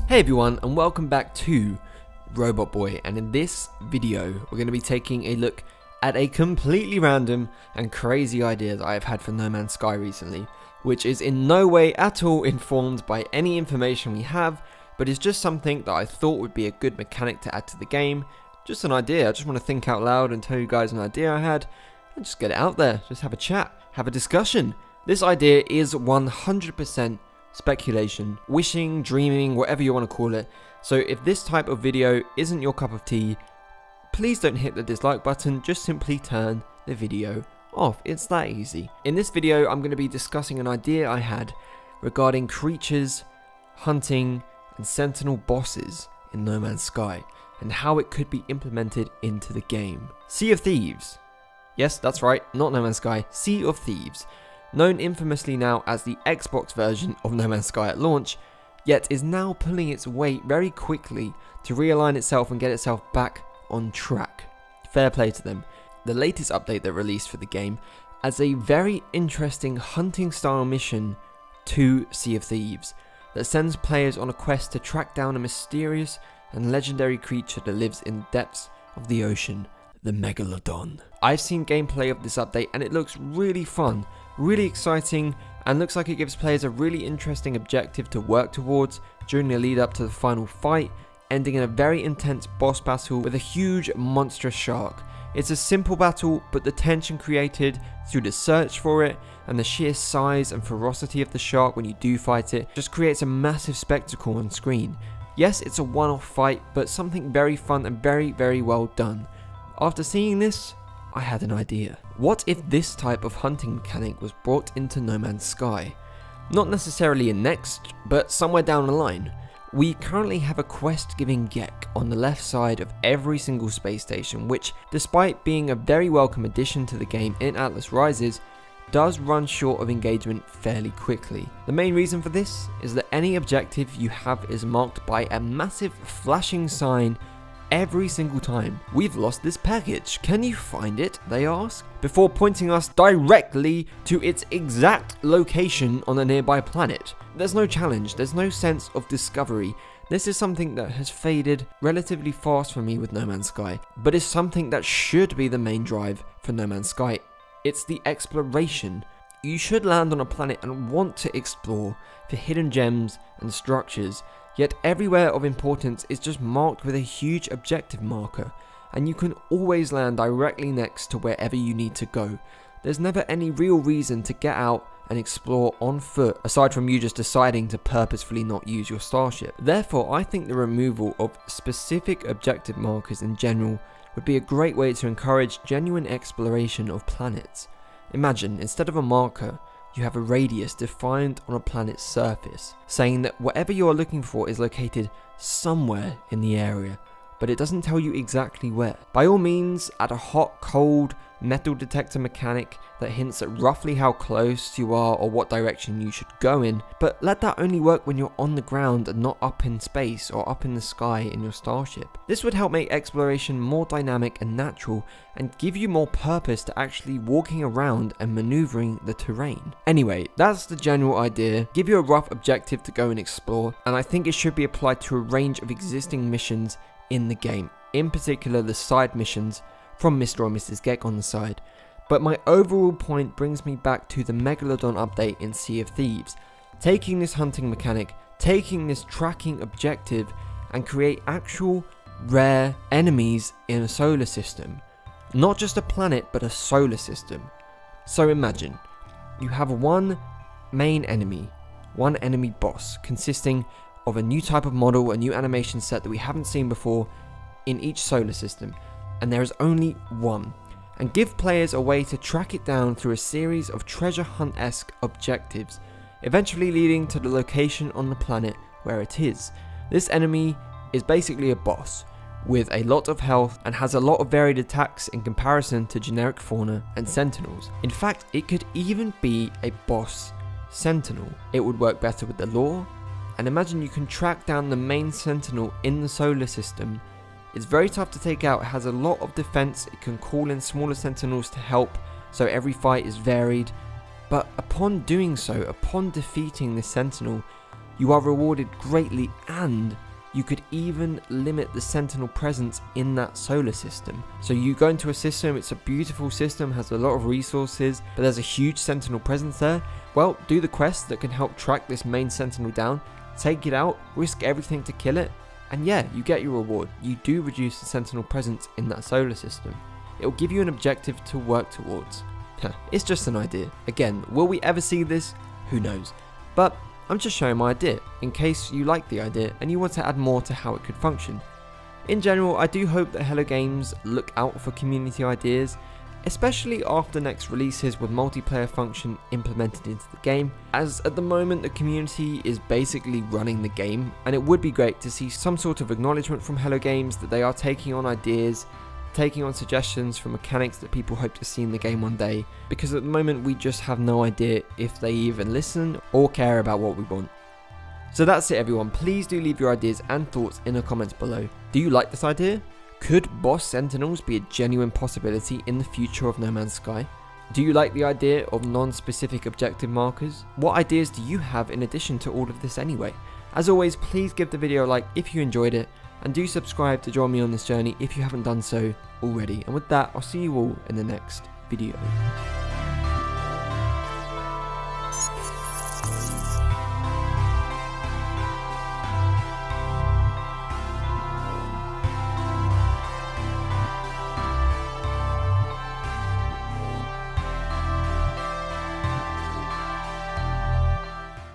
Hey everyone, and welcome back to Robot Boy, and in this video we're going to be taking a look at a completely random and crazy idea that I have had for No Man's Sky recently, which is in no way at all informed by any information we have, but is just something that I thought would be a good mechanic to add to the game. Just an idea. I just want to think out loud and tell you guys an idea I had and just get it out there, just have a chat, have a discussion. This idea is 100% speculation, wishing, dreaming, whatever you want to call it. So if this type of video isn't your cup of tea, please don't hit the dislike button, just simply turn the video off. It's that easy. In this video I'm going to be discussing an idea I had regarding creatures, hunting and Sentinel bosses in No Man's Sky and how it could be implemented into the game. Sea of Thieves. Yes, that's right, not No Man's Sky, Sea of Thieves. Known infamously now as the Xbox version of No Man's Sky at launch, yet is now pulling its weight very quickly to realign itself and get itself back on track. Fair play to them. The latest update that released for the game adds a very interesting hunting style mission to Sea of Thieves that sends players on a quest to track down a mysterious and legendary creature that lives in the depths of the ocean, the Megalodon. I've seen gameplay of this update and it looks really fun, really exciting, and looks like it gives players a really interesting objective to work towards during the lead up to the final fight, ending in a very intense boss battle with a huge monstrous shark. It's a simple battle, but the tension created through the search for it and the sheer size and ferocity of the shark when you do fight it just creates a massive spectacle on screen. Yes, it's a one-off fight, but something very fun and very well done. After seeing this, I had an idea. What if this type of hunting mechanic was brought into No Man's Sky? Not necessarily in next, but somewhere down the line. We currently have a quest-giving Gek on the left side of every single space station, which, despite being a very welcome addition to the game in Atlas Rises, does run short of engagement fairly quickly. The main reason for this is that any objective you have is marked by a massive flashing sign every single time. We've lost this package. Can you find it? They ask, before pointing us directly to its exact location on a nearby planet. There's no challenge, there's no sense of discovery. This is something that has faded relatively fast for me with No Man's Sky, but is something that should be the main drive for No Man's Sky. It's the exploration. You should land on a planet and want to explore for hidden gems and structures, yet everywhere of importance is just marked with a huge objective marker, and you can always land directly next to wherever you need to go. There's never any real reason to get out and explore on foot, aside from you just deciding to purposefully not use your starship. Therefore, I think the removal of specific objective markers in general would be a great way to encourage genuine exploration of planets. Imagine, instead of a marker, you have a radius defined on a planet's surface, saying that whatever you are looking for is located somewhere in the area, but it doesn't tell you exactly where. By all means, add a hot, cold metal detector mechanic that hints at roughly how close you are or what direction you should go in, but let that only work when you're on the ground and not up in space or up in the sky in your starship. This would help make exploration more dynamic and natural and give you more purpose to actually walking around and maneuvering the terrain. Anyway, that's the general idea. Give you a rough objective to go and explore, and I think it should be applied to a range of existing missions in the game, in particular the side missions from Mr. or Mrs. Gek on the side. But my overall point brings me back to the Megalodon update in Sea of Thieves, taking this hunting mechanic, taking this tracking objective and create actual rare enemies in a solar system. Not just a planet, but a solar system. So imagine, you have one main enemy, one enemy boss, consisting of a new type of model, a new animation set that we haven't seen before in each solar system, and there is only one, and give players a way to track it down through a series of treasure hunt-esque objectives, eventually leading to the location on the planet where it is. This enemy is basically a boss, with a lot of health and has a lot of varied attacks in comparison to generic fauna and sentinels. In fact, it could even be a boss sentinel. It would work better with the lore, and imagine you can track down the main sentinel in the solar system. It's very tough to take out, it has a lot of defense, it can call in smaller sentinels to help, so every fight is varied, but upon doing so, upon defeating this sentinel, you are rewarded greatly, and you could even limit the Sentinel presence in that solar system. So you go into a system, it's a beautiful system, has a lot of resources, but there's a huge Sentinel presence there. Well, do the quest that can help track this main Sentinel down, take it out, risk everything to kill it, and yeah, you get your reward. You do reduce the Sentinel presence in that solar system. It will give you an objective to work towards. It's just an idea. Again, will we ever see this? Who knows? But I'm just showing my idea, in case you like the idea and you want to add more to how it could function. In general, I do hope that Hello Games look out for community ideas, especially after next releases with multiplayer function implemented into the game, as at the moment the community is basically running the game, and it would be great to see some sort of acknowledgement from Hello Games that they are taking on ideas, taking on suggestions for mechanics that people hope to see in the game one day, because at the moment we just have no idea if they even listen or care about what we want. So that's it everyone, please do leave your ideas and thoughts in the comments below. Do you like this idea? Could boss sentinels be a genuine possibility in the future of No Man's Sky? Do you like the idea of non-specific objective markers? What ideas do you have in addition to all of this anyway? As always, please give the video a like if you enjoyed it, and do subscribe to join me on this journey if you haven't done so already. And with that, I'll see you all in the next video.